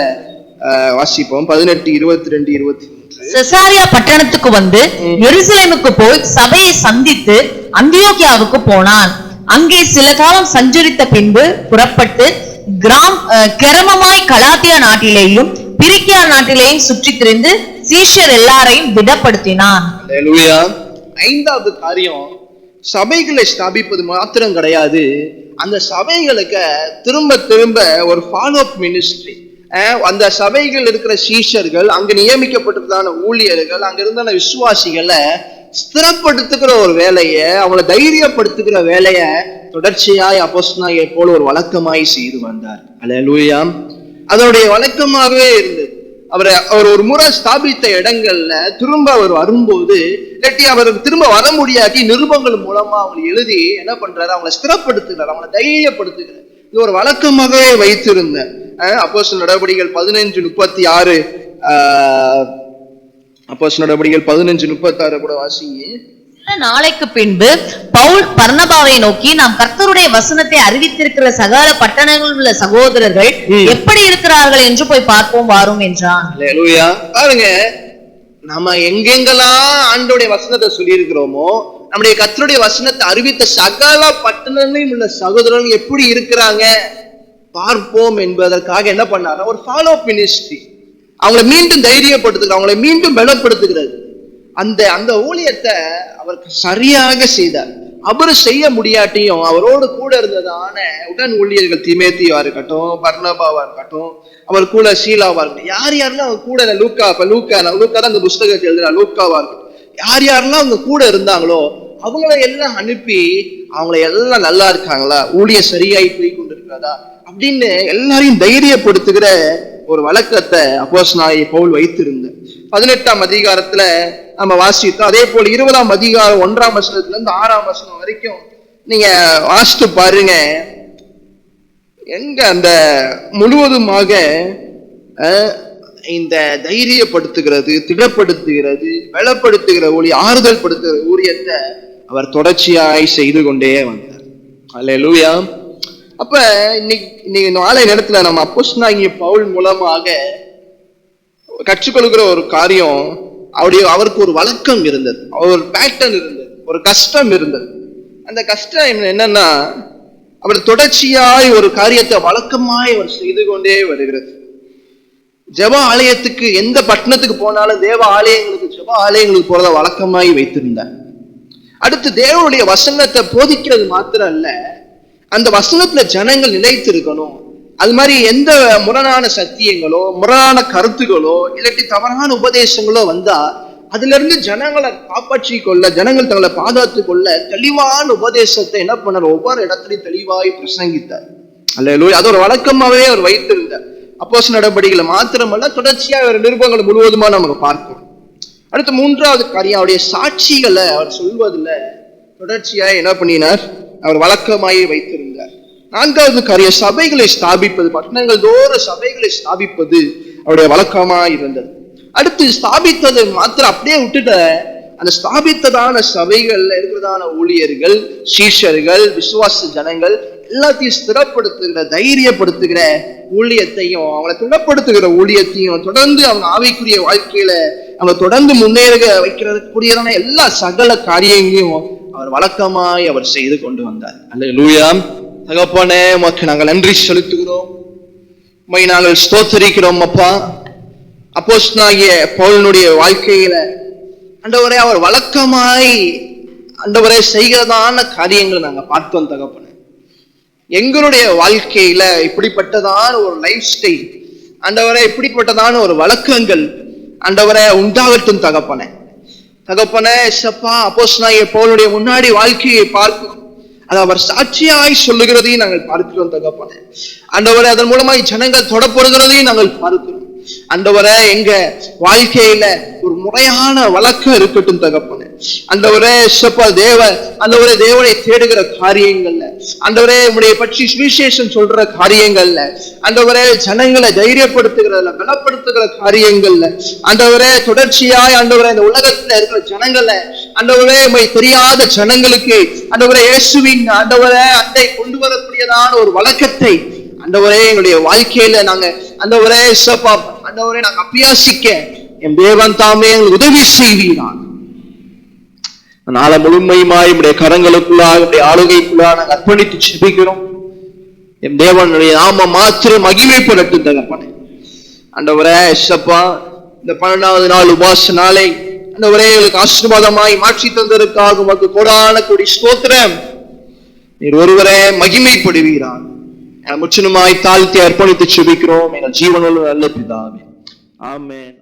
வாசிப்போம். 18, 22, 23. செசாரியா பட்டணத்துக்கு வந்து எருசலேமுக்கு போய் சபையை சந்தித்து அந்தியோக்கியாவுக்கு போனான். அங்கே சில காலம் சஞ்சரித்த பின்பு புறப்பட்டு கிரமமாய் கலாத்தியா நாட்டிலேயும் பிரிக்கியா நாட்டிலேயும் சுற்றி திரிந்து சீஷர் எல்லாரையும் திடப்படுத்தினான். அல்லேலூயா. 5வது காரியம், சபைகளை ஸ்தாபிப்பது மாத்திரம் கிடையாது, அந்த சபைகளுக்கு திரும்ப திரும்ப ஒரு ஃபாலோ அப் மினிஸ்ட்ரி. அந்த சபைகள் இருக்கிற சீஷர்கள், அங்க நியமிக்கப்பட்டிருந்தான ஊழியர்கள், அங்க இருந்த விசுவாசிகளை ஸ்திரப்படுத்துகிற ஒரு வேலையை, அவங்களை தைரியப்படுத்துகிற வேலையை தொடர்ச்சியாய் அப்போஸ்தலனாகிய பவுல் ஒரு வழக்கமாய் செய்து வந்தார். அல்லேலூயா. அதனுடைய வழக்கமாகவே இருந்தது. அவர் ஒரு முறை ஸ்தாபித்த இடங்கள்ல திரும்ப அவர் வரும்போது இல்லாட்டி அவர் திரும்ப வர முடியாட்டி நிருபங்கள் மூலமா அவங்க எழுதி என்ன பண்றாரு, அவங்களை ஸ்திரப்படுத்துகிறார், அவங்களை தைரியப்படுத்துகிறார். இது ஒரு வழக்கமாகவே வைத்திருந்த அப்போஸ்தலர் நடவடிக்கைகள் 15:36 அப்போஸ்தலர் நடவடிக்கைகள் 15:36 கூட வாசிங்க. நாளைக்கு பின்பு பவுல் பர்னபாவை நோக்கி, நாம் கர்த்தருடைய வசனத்தை அறிவித்திருக்கிற சகல பட்டணங்களில் உள்ள சகோதரர்கள் எப்படி இருக்கிறார்கள் என்று போய் பார்ப்போம் வாரும் என்றான். அல்லேலூயா. பாருங்க, நம்ம எங்கெங்கெல்லாம் ஆண்டவருடைய வசனத்தை சொல்லி இருக்கிறோமோ, நம்முடைய கர்த்தருடைய வசனத்தை அறிவித்த சகல பட்டணங்களில் உள்ள சகோதரர்கள் எப்படி இருக்கிறாங்க பார்ப்போம் என்பதற்காக என்ன பண்ணாரு, ஒரு ஃபாலோ அப் மினிஸ்ட்ரி. அவங்களை மீண்டும் தைரியப்படுத்துகிறார், அவங்களை மீண்டும் பலப்படுத்துகிறது. அந்த ஊழியத்தை அவர் சரியாக செய்தார். அவரு செய்ய முடியாட்டியும் அவரோடு கூட இருந்ததான உடன் ஊழியர்கள் தீமோத்தேயுவா இருக்கட்டும், பர்னபாவா இருக்கட்டும், அவர் கூட சீலாவா இருக்கட்டும், யார் யாரெல்லாம் அவங்க கூட லூக்கா தான் அந்த புஸ்தகத்தை எழுதுறா, லூக்காவா இருக்கட்டும், யார் யாரெல்லாம் அவங்க கூட இருந்தாங்களோ அவங்கள எல்லாம் அனுப்பி அவங்களை எல்லாம் நல்லா இருக்காங்களா, ஊழியம் சரியாய் போய் கொண்டு இருக்கிறதா அப்படின்னு எல்லாரையும் தைரியப்படுத்துகிற ஒரு வழக்கத்தை அப்போஸ்தலனாகிய பவுல் வைத்திருந்தார். 18ஆம் அதிகாரத்துல நம்ம வாசித்தோம். அதே போல 20ஆம் அதிகாரம் 1ஆம் வசனத்துல இருந்து 6ஆம் வசனம் வரைக்கும் நீங்க வாசித்து பாருங்க. எங்க அந்த முழுவதுமாக இந்த தைரியப்படுத்துகிறது, திடப்படுத்துகிறது, பலப்படுத்துகிற ஆறுதல் படுத்துகிற ஊழியத்தை அவர் தொடர்ச்சியாய் செய்து கொண்டே வந்தார். அல்லேலூயா. அப்ப இன்னைக்கு நாளை நேரத்துல நம்ம அப்போஸ்தலனாகிய பவுல் மூலமாக கற்றுக்கொள்கிற ஒரு காரியம், அவருக்கு ஒரு வழக்கம் இருந்தது, ஒரு பேட்டர்ன் இருந்தது, ஒரு கஷ்டம் இருந்தது. அந்த கஷ்டம் என்னன்னா, அவர் தொடர்ச்சியாய் ஒரு காரியத்தை வழக்கமாய் அவர் செய்து கொண்டே வருகிறது. ஜெப ஆலயத்துக்கு எந்த பட்டணத்துக்கு போனாலும் தேவ ஆலயங்களுக்கு ஜெப ஆலயங்களுக்கு போறத வழக்கமாய் வைத்திருந்தார். அடுத்து தேவனுடைய வசனத்தை போதிக்கிறது மாத்திரம் அல்ல, அந்த வசனத்துல ஜனங்கள் நிலைத்திருக்கணும். அது மாதிரி எந்த முரணான சத்தியங்களோ முரணான கருத்துகளோ இல்லாட்டி தவறான உபதேசங்களோ வந்தா அதுல இருந்து ஜனங்களை காப்பாற்றி கொள்ள, ஜனங்கள் தங்களை பாதுகாத்துக் கொள்ள தெளிவான உபதேசத்தை என்ன பண்ணார், ஒவ்வொரு இடத்துலையும் தெளிவாய் பிரசங்கித்தார். அல்லேலூயா. அது ஒரு வழக்கமாவே அவர் வைத்திருந்தார். அப்போஸ்தலர் நடவடிக்கைகளை மாத்திரமல்ல, தொடர்ச்சியா அவர் நிருபங்கள் முழுவதுமா நமக்கு பார்க்கிறோம். அடுத்து 3வது காரியம், அவருடைய சாட்சிகளை அவர் சொல்வதில் தொடர்ச்சியா என்ன பண்ணினார், அவர் வழக்கமாயே வைத்திருந்தார். 4வது காரியம், சபைகளை ஸ்தாபிப்பது, பட்டணங்கள் தோறும் சபைகளை ஸ்தாபிப்பது அவருடைய வழக்கமாய் இருந்தது. அடுத்து ஸ்தாபித்ததை மாத்திரம் அப்படியே விட்டுட்ட, அந்த ஸ்தாபித்ததான சபைகள்ல இருக்கிறதான ஊழியர்கள், சீஷர்கள், விசுவாச ஜனங்கள் எல்லாத்தையும் ஸ்திரப்படுத்துகிற, தைரியப்படுத்துகிற ஊழியத்தையும், அவங்களை துணப்படுத்துகிற ஊழியத்தையும், தொடர்ந்து அவங்க ஆவிக்குரிய வாழ்க்கையில அவங்க தொடர்ந்து முன்னேற வைக்கிறதுக்குரியதான எல்லா சகல காரியங்களையும் அவர் வழக்கமாய் அவர் செய்து கொண்டு வந்தார். அல்லேலூயா. தகப்பனே, உமக்கு நாங்கள் நன்றி செலுத்துகிறோம், உம்மை நாங்கள் ஸ்தோத்திரிக்கிறோம். அப்பா, அப்போஸ்தலனாகிய பவுலினுடைய வாழ்க்கையில ஆண்டவரே அவர் வழக்கமாய் ஆண்டவரே செய்கிறதான காரியங்களை நாங்க பார்த்தோம். தகப்பனே, எங்களுடைய வாழ்க்கையில இப்படிப்பட்டதான ஒரு லைஃப் ஸ்டைல் ஆண்டவரே, இப்படிப்பட்டதான ஒரு வழக்கங்கள் ஆண்டவரே உண்டாகட்டும் தகப்பனே. தகப்பனே எஸ்ஸப்பா, அப்போஸ்தலனாகிய பவுலுடைய முன்னாடி வாழ்க்கையை பார்க்கிறோம். அது அவர் சாட்சியாய் சொல்லுகிறதையும் நாங்கள் பார்க்கிறோம் தகப்பனே. ஆண்டவரே அதன் மூலமாய் ஜனங்கள் தொடப்படுகிறதையும் நாங்கள் பார்க்கிறோம். ஆண்டவரே எங்க வாழ்க்கையில ஒரு முறையான வழக்கம் இருக்கட்டும் தகப்பனே. ஆண்டவரே எஸ்ஸப்பா, ஆண்டவரே தேவனை தேடுகிற காரியங்கள்ல, ஆண்டவரே உம்முடைய பற்றி சுவிசேஷம் சொல்ற காரியங்கள்ல, ஆண்டவரே ஜனங்களை தைரியப்படுத்துகிறதுல, பலப்படுத்துகிற காரியங்கள்ல, ஆண்டவரே தொடர்ச்சியாய் ஆண்டவரே இந்த உலகத்துல இருக்கிற ஜனங்களை, ஆண்டவரே தெரியாத ஜனங்களுக்கு ஆண்டவரே இயேசுவின் ஆண்டவரே அண்டை கொண்டு வரக்கூடியதான ஒரு வழக்கத்தை ஆண்டவரே எங்களுடைய வாழ்க்கையில நாங்க ஆண்டவரே எஸ்ஸப்பா, ஆண்டவரே நாங்க அபியாசிக்க என் தேவன் தாமே எங்களுக்கு உதவி செய்வீராக. நாளை முழுமையுமாய் உடைய கரங்களுக்குள்ளாக உடைய ஆளுகைக்குள்ளாக நாங்கள் அர்ப்பணித்து ஜெபிக்கிறோம். என் தேவனுடைய நாம மாத்திரம் மகிமைப்படட்டும் தகப்பனே. ஆண்டவரே எஸ்ஸப்பா, இந்த 12வது நாள் உபாச நாளை ஆண்டவரே எங்களுக்கு ஆசீர்வாதமாய் மாற்றி தந்ததற்காக உமக்கு கோடான கோடி ஸ்தோத்திரம். நீர் ஒருவரே மகிமைப்படுவீராக. முற்றிலுமாய் தாழ்த்தி அர்ப்பணித்து ஜெபிக்கிறோம் எங்கள் ஜீவனுள்ள நல்ல பிதாவே. ஆமென்.